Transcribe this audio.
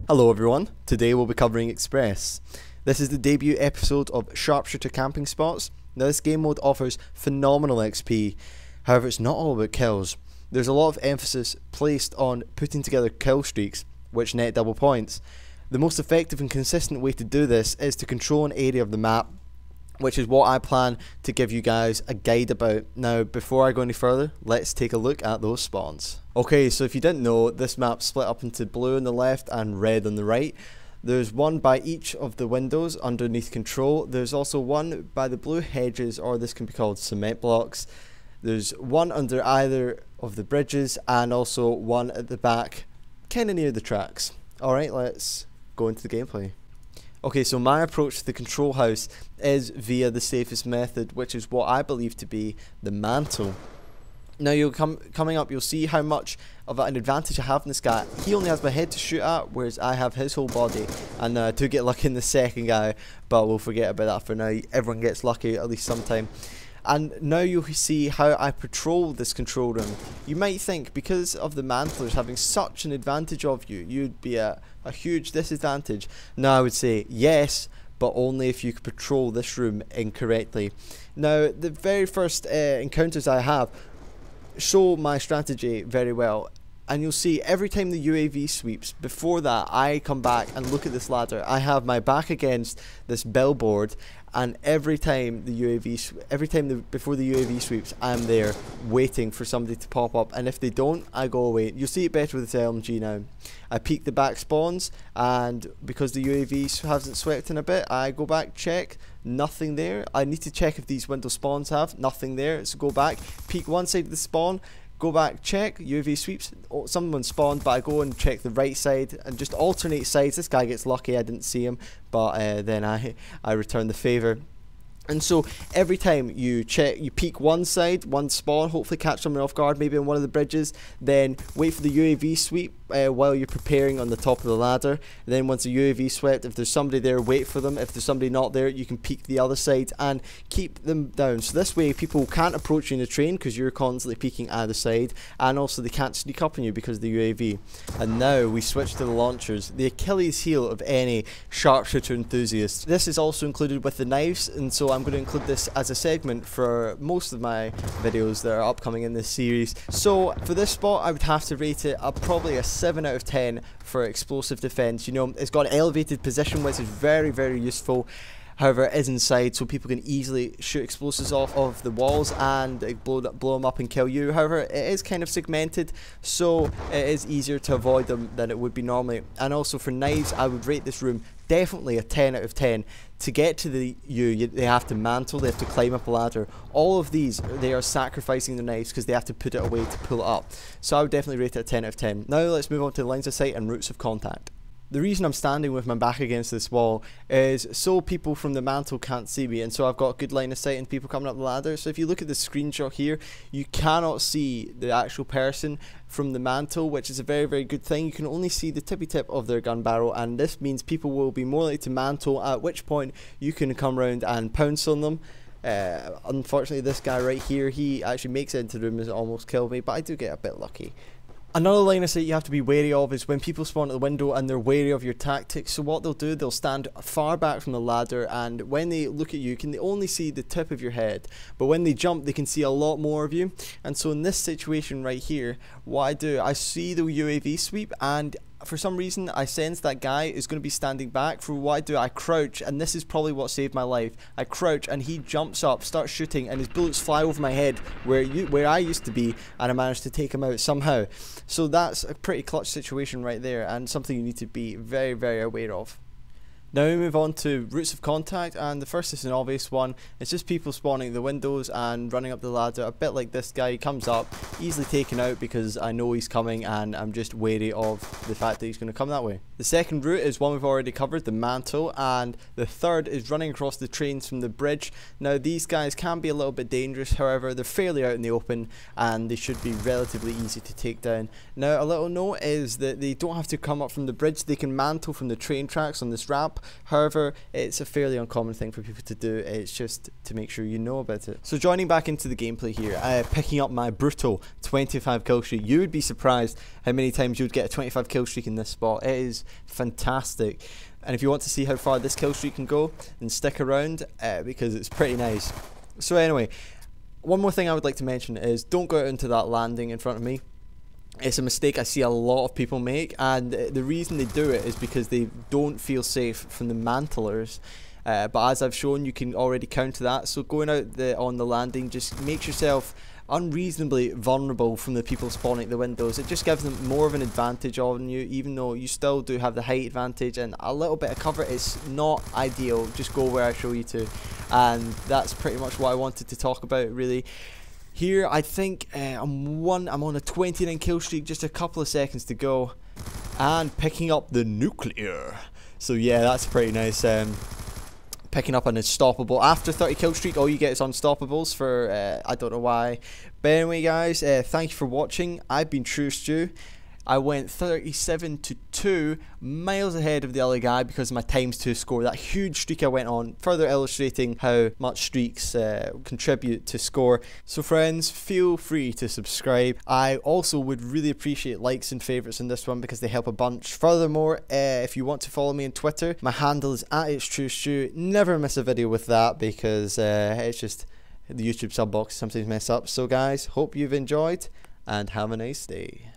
Hello everyone, today we'll be covering Express. This is the debut episode of Sharpshooter camping spots. Now this game mode offers phenomenal XP, however it's not all about kills. There's a lot of emphasis placed on putting together kill streaks, which net double points. The most effective and consistent way to do this is to control an area of the map, which is what I plan to give you guys a guide about. Now before I go any further, let's take a look at those spawns. Okay, so if you didn't know, this map's split up into blue on the left and red on the right. There's one by each of the windows underneath control. There's also one by the blue hedges, or this can be called cement blocks. There's one under either of the bridges and also one at the back, kinda near the tracks. Alright, let's go into the gameplay. Okay, so my approach to the control house is via the safest method, which is what I believe to be the mantle. Now you'll coming up, you'll see how much of an advantage I have in this guy. He only has my head to shoot at, whereas I have his whole body. And I do get lucky in the second guy, but we'll forget about that for now. Everyone gets lucky at least sometime. And now you'll see how I patrol this control room. You might think because of the mantlers having such an advantage of you, you'd be a huge disadvantage. Now I would say yes, but only if you could patrol this room incorrectly. Now the very first encounters I have show my strategy very well, and you'll see every time the UAV sweeps, before that I come back and look at this ladder. I have my back against this billboard, and every time before the UAV sweeps, I'm there waiting for somebody to pop up, and if they don't, I go away. You'll see it better with this LMG now. I peek the back spawns, and because the UAV hasn't swept in a bit, I go back, check, nothing there. I need to check if these window spawns have, nothing there, so go back, peek one side of the spawn, go back, check, UAV sweeps, someone spawned, but I go and check the right side and just alternate sides. This guy gets lucky, I didn't see him, but then I return the favour. And so every time you check, you peek one side, one spawn, hopefully catch someone off guard, maybe on one of the bridges, then wait for the UAV sweep while you're preparing on the top of the ladder. And then once the UAV swept, if there's somebody there, wait for them. If there's somebody not there, you can peek the other side and keep them down. So this way people can't approach you in the train because you're constantly peeking either side, and also they can't sneak up on you because of the UAV. And now we switch to the launchers, the Achilles heel of any sharpshooter enthusiast. This is also included with the knives, and so I'm going to include this as a segment for most of my videos that are upcoming in this series. So for this spot, I would have to rate it probably a 7 out of 10 for explosive defense. You know, it's got an elevated position, which is very, very useful. However, it is inside, so people can easily shoot explosives off of the walls and blow them up and kill you. However, it is kind of segmented, so it is easier to avoid them than it would be normally. And also for knives, I would rate this room definitely a 10 out of 10. To get to the they have to mantle, they have to climb up a ladder. All of these, they are sacrificing their knives because they have to put it away to pull it up. So I would definitely rate it a 10 out of 10. Now let's move on to the lines of sight and routes of contact. The reason I'm standing with my back against this wall is so people from the mantle can't see me, and so I've got a good line of sight and people coming up the ladder. So if you look at the screenshot here, you cannot see the actual person from the mantle, which is a very, very good thing. You can only see the tippy tip of their gun barrel, and this means people will be more likely to mantle, at which point you can come around and pounce on them. Unfortunately, this guy right here, he actually makes it into the room and almost killed me, but I do get a bit lucky. Another line of sight you have to be wary of is when people spawn at the window and they're wary of your tactics. So what they'll do, they'll stand far back from the ladder, and when they look at you, they only see the tip of your head. But when they jump, they can see a lot more of you. And so in this situation right here, what I do, I see the UAV sweep, and for some reason I sense that guy is going to be standing back. For what I do, I crouch, and this is probably what saved my life. I crouch and he jumps up, starts shooting, and his bullets fly over my head where I used to be, and I managed to take him out somehow. So that's a pretty clutch situation right there, and something you need to be very, very aware of. Now we move on to routes of contact, and the first is an obvious one. It's just people spawning the windows and running up the ladder, a bit like this guy. He comes up, easily taken out because I know he's coming and I'm just wary of the fact that he's going to come that way. The second route is one we've already covered, the mantle, and the third is running across the trains from the bridge. Now these guys can be a little bit dangerous, however they're fairly out in the open and they should be relatively easy to take down. Now a little note is that they don't have to come up from the bridge, they can mantle from the train tracks on this ramp. However, it's a fairly uncommon thing for people to do. It's just to make sure you know about it. So joining back into the gameplay here, picking up my brutal 25 kill streak. You would be surprised how many times you would get a 25 kill streak in this spot. It is fantastic. And if you want to see how far this kill streak can go, then stick around because it's pretty nice. So anyway, one more thing I would like to mention is don't go out into that landing in front of me. It's a mistake I see a lot of people make, and the reason they do it is because they don't feel safe from the mantlers. But as I've shown, you can already counter that. So going out on the landing just makes yourself unreasonably vulnerable from the people spawning at the windows. It just gives them more of an advantage on you, even though you still do have the height advantage and a little bit of cover. It's not ideal. Just go where I show you to, and that's pretty much what I wanted to talk about, really. Here, I think I'm on a 29 kill streak, just a couple of seconds to go, and picking up the nuclear. So yeah, that's pretty nice. Picking up an unstoppable. After 30 kill streak, all you get is unstoppables for, I don't know why. But anyway, guys, thank you for watching. I've been Itstruestu. I went 37-2, miles ahead of the other guy because of my times 2 score. That huge streak I went on, further illustrating how much streaks contribute to score. So friends, feel free to subscribe. I also would really appreciate likes and favourites in this one because they help a bunch. Furthermore, if you want to follow me on Twitter, my handle is @Itstruestu. Never miss a video with that because it's just the YouTube sub box sometimes mess up. So guys, hope you've enjoyed and have a nice day.